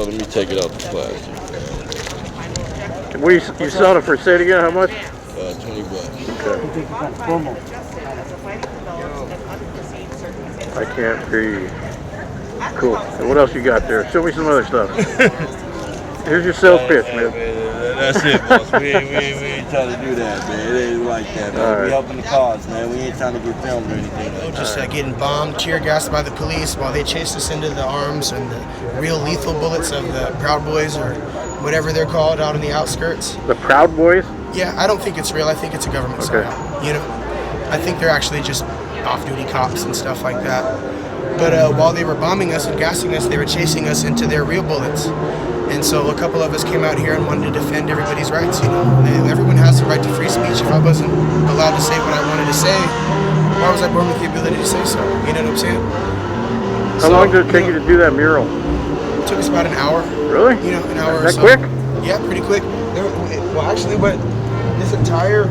let me take it out the plastic. You selling it for, say it again, how much? 20 bucks. Okay. I can't hear you. Cool. And what else you got there? Show me some other stuff. Here's your sales pitch, man. That's it, boss. We ain't trying to do that, man. It ain't like that, man. Right. We helping the cause, man. We ain't trying to get filmed or anything. Just getting bombed, tear gassed by the police while they chased us into the arms and the real lethal bullets of the Proud Boys or whatever they're called out in the outskirts. The Proud Boys? Yeah, I don't think it's real. I think it's a government psyop. You know, I think they're actually just off-duty cops and stuff like that. But while they were bombing us and gassing us, they were chasing us into their real bullets. And so a couple of us came out here and wanted to defend everybody's rights. You know, everyone has the right to free speech. If I wasn't allowed to say what I wanted to say, why was I born with the ability to say so? You know what I'm saying? How long did it take you to do that mural? It took us about an hour. Really? You know, an hour or so. That quick? Yeah, pretty quick. Well, actually, what this entire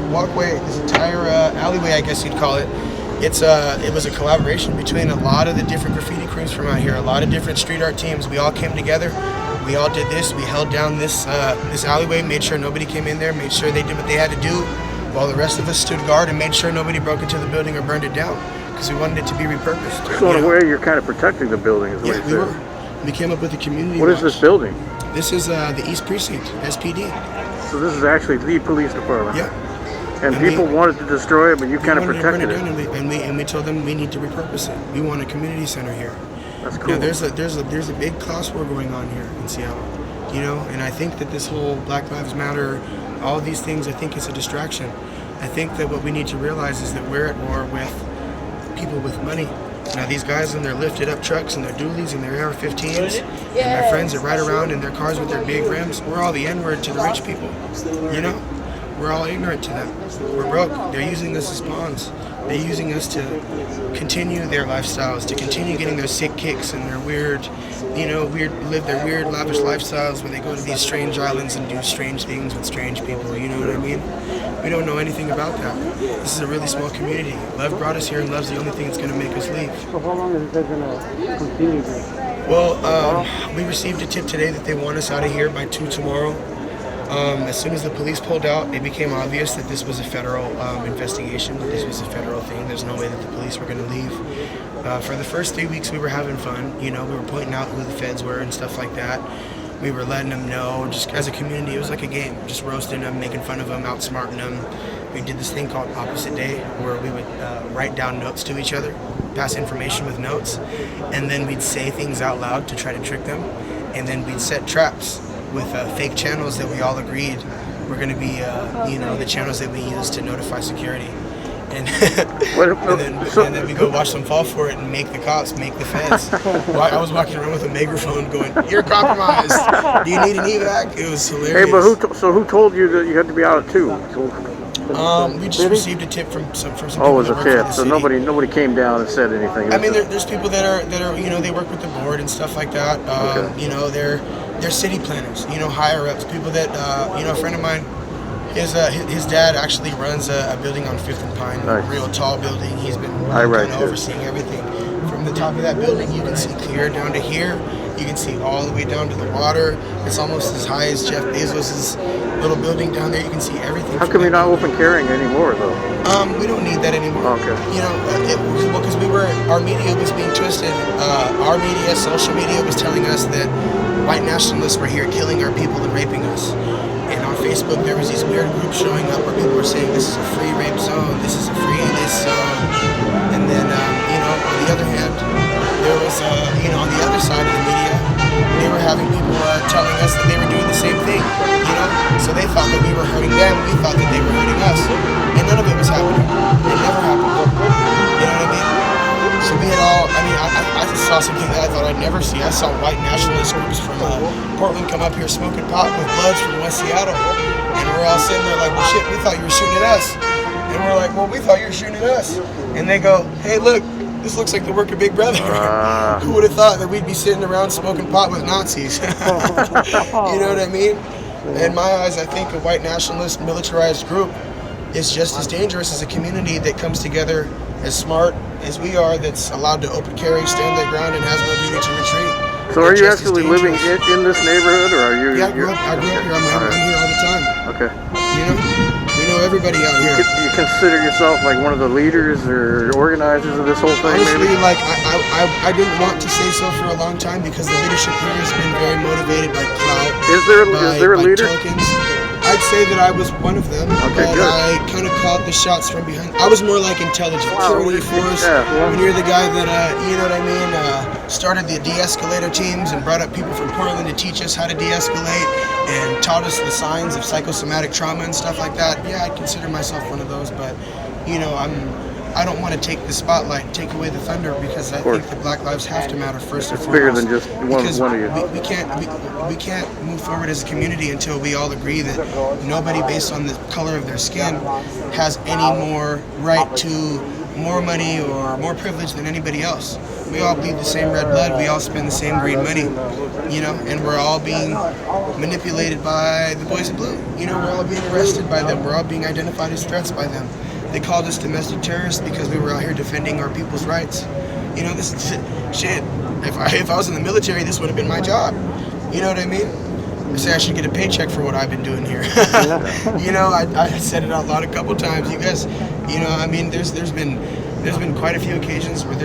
walkway, this entire alleyway, I guess you'd call it. It was a collaboration between a lot of the different graffiti crews from out here, a lot of different street art teams. We all came together. We all did this. We held down this alleyway, made sure nobody came in there, made sure they did what they had to do, while the rest of us stood guard and made sure nobody broke into the building or burned it down, because we wanted it to be repurposed. So in a way, you're kind of protecting the building, is what Yeah, you we said. were. We came up with a community. What is this building? This is the East Precinct, SPD. So this is actually the police department. Yeah. And people wanted to destroy it, but you kind of protected it. And we told them we need to repurpose it. We want a community center here. That's cool. Now, there's a big class war going on here in Seattle, you know. And I think that this whole Black Lives Matter, all of these things, I think it's a distraction. I think that what we need to realize is that we're at war with people with money. Now these guys in their lifted up trucks and their dualies and their AR-15s, and my friends that ride around in their cars with their big rims, we're all the N-word to the rich people, you know? We're all ignorant to them. We're broke. They're using us as pawns. They're using us to continue their lifestyles, to continue getting their sick kicks and their weird, live their weird lavish lifestyles where they go to these strange islands and do strange things with strange people, you know what I mean? We don't know anything about that. This is a really small community. Love brought us here, and love's the only thing that's going to make us leave. So how long is it going to continue this? Well, we received a tip today that they want us out of here by 2 tomorrow. As soon as the police pulled out, it became obvious that this was a federal investigation, that this was a federal thing. There's no way that the police were going to leave. For the first 3 weeks, we were having fun. You know, we were pointing out who the feds were and stuff like that. We were letting them know, just as a community, it was like a game, just roasting them, making fun of them, outsmarting them. We did this thing called Opposite Day, where we would write down notes to each other, pass information with notes, and then we'd say things out loud to try to trick them, and then we'd set traps with fake channels that we all agreed were going to be, the channels that we use to notify security. And, and then we go watch them fall for it and make the cops, make the feds. I was walking around with a megaphone going, "You're compromised. Do you need an evac?" It was hilarious. Hey, but who told you that you had to be out at 2? We just received a tip from some people. Oh, it was a tip. So city. nobody came down and said anything. I mean, there's people that are they work with the board and stuff like that. They're city planners, higher ups, people that a friend of mine. His dad actually runs a building on 5th and Pine, a real tall building. He's been overseeing everything. From the top of that building, you can see clear down to here. You can see all the way down to the water. It's almost as high as Jeff Bezos' little building down there. You can see everything. How come you're not open carrying anymore, though? We don't need that anymore. Okay. Because our media was being twisted. Our media, social media, was telling us that white nationalists were here killing our people and raping us. And on Facebook, there was these weird groups showing up where people were saying, "This is a free rape zone. This is a free this zone." And then, on the other hand, there was, on the other side of the media, they were having people telling us that they were doing the same thing. So they thought that we were hurting them. We thought that they were hurting us, and none of it was happening. It never happened. You know what I mean? So we had all. I just saw something that I thought I'd never see. I saw white nationalist groups from Portland come up here smoking pot with Bloods from West Seattle, and we're all sitting there like, "Well, shit, we thought you were shooting at us," and we're like, "Well, we thought you were shooting at us," and they go, "Hey, look, this looks like the work of Big Brother." Who would have thought that we'd be sitting around smoking pot with Nazis? You know what I mean? In my eyes, I think a white nationalist militarized group is just as dangerous as a community that comes together as smart as we are, that's allowed to open carry, stand their ground, and has no duty to retreat. So are It you just is actually living dangerous. in this neighborhood, or are you? Yeah, I grew up here. I'm here all the time. Okay. You know, we know everybody out here. Do you consider yourself like one of the leaders or organizers of this whole thing? Honestly, Maybe. like I didn't want to say so for a long time because the leadership here has been very motivated by clout, Is there a by leader? tokens. I'd say that I was one of them, Okay, but good. I kind of called the shots from behind. I was more like intelligence, security force. Yeah. When you're the guy that, you know what I mean, started the de-escalator teams and brought up people from Portland to teach us how to de-escalate and taught us the signs of psychosomatic trauma and stuff like that. Yeah, I consider myself one of those, but you know, I don't want to take the spotlight, take away the thunder, because I think that Black lives have to matter first and It's foremost. bigger than just one of you. We can't move forward as a community until we all agree that nobody, based on the color of their skin, has any more right to more money or more privilege than anybody else. We all bleed the same red blood. We all spend the same green money, you know, and we're all being manipulated by the boys in blue. You know, we're all being arrested by them. We're all being identified as threats by them. They called us domestic terrorists because we were out here defending our people's rights. You know, this is shit. If I was in the military, this would have been my job. You know what I mean? I say I should get a paycheck for what I've been doing here. You know, I said it out loud a couple times. You guys, you know, I mean, there's been quite a few occasions where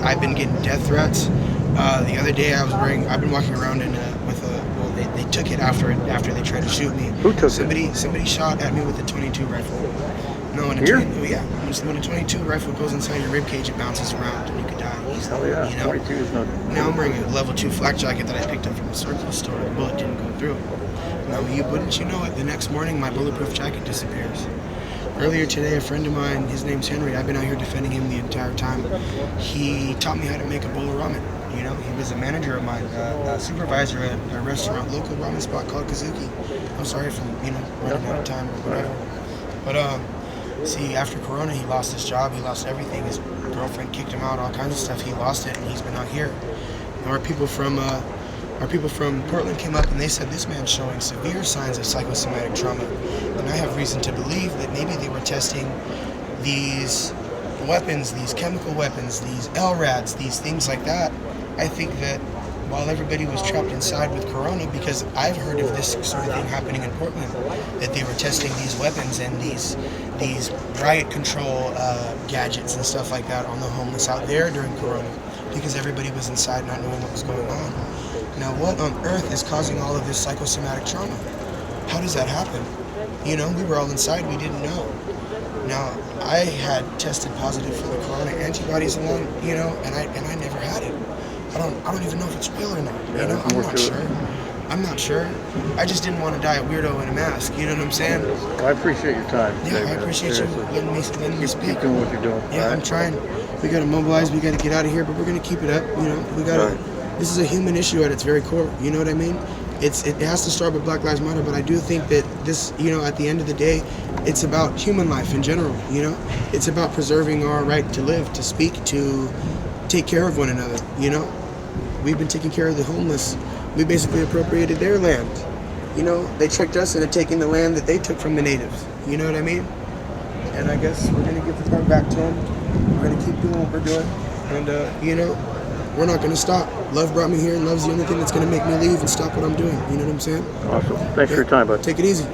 I've been getting death threats. The other day I've been walking around with a, well, they took it after they tried to shoot me. Who took Somebody shot at me with a .22 rifle. No, when a Here? when a .22 rifle goes inside your ribcage, it bounces around and you could die easily. Hell yeah. You know? 22 is not. Now I'm wearing a level 2 flak jacket that I picked up from a surplus store. The bullet didn't go through. Now, wouldn't you know it, the next morning my bulletproof jacket disappears. Earlier today, a friend of mine, his name's Henry, I've been out here defending him the entire time. He taught me how to make a bowl of ramen. You know, he was a manager of mine, a supervisor at a restaurant, local ramen spot called Kazuki. I'm sorry if I'm, running out of time or whatever. But, see, after Corona, he lost his job, he lost everything. His girlfriend kicked him out, all kinds of stuff. He lost it, and he's been out here. Our people from Portland came up, and they said this man's showing severe signs of psychosomatic trauma. And I have reason to believe that maybe they were testing these weapons, these chemical weapons, these LRADs, these things like that. I think that while everybody was trapped inside with Corona, because I've heard of this sort of thing happening in Portland, that they were testing these weapons and these riot control gadgets and stuff like that on the homeless out there during Corona, because everybody was inside not knowing what was going on. Now, what on earth is causing all of this psychosomatic trauma? How does that happen? You know, we were all inside, we didn't know. Now, I had tested positive for the Corona antibodies along, and I never had it. I don't even know if it's real or not. I'm not sure. I just didn't want to die a weirdo in a mask. You know what I'm saying? I appreciate your time. Yeah, David. I appreciate Seriously. you letting me speak. Keep doing what you're doing. Yeah, I'm trying. We gotta mobilize. We gotta get out of here, but we're gonna keep it up. We gotta. Right. This is a human issue at its very core. You know what I mean? It has to start with Black Lives Matter, but I do think that this, at the end of the day, it's about human life in general. It's about preserving our right to live, to speak, to take care of one another. We've been taking care of the homeless. We basically appropriated their land. They tricked us into taking the land that they took from the natives. You know what I mean? And I guess we're gonna give the part back to them. We're gonna keep doing what we're doing, and we're not gonna stop. Love brought me here, and love's the only thing that's gonna make me leave and stop what I'm doing. You know what I'm saying? Awesome. Thanks for your time, bud. Take it easy.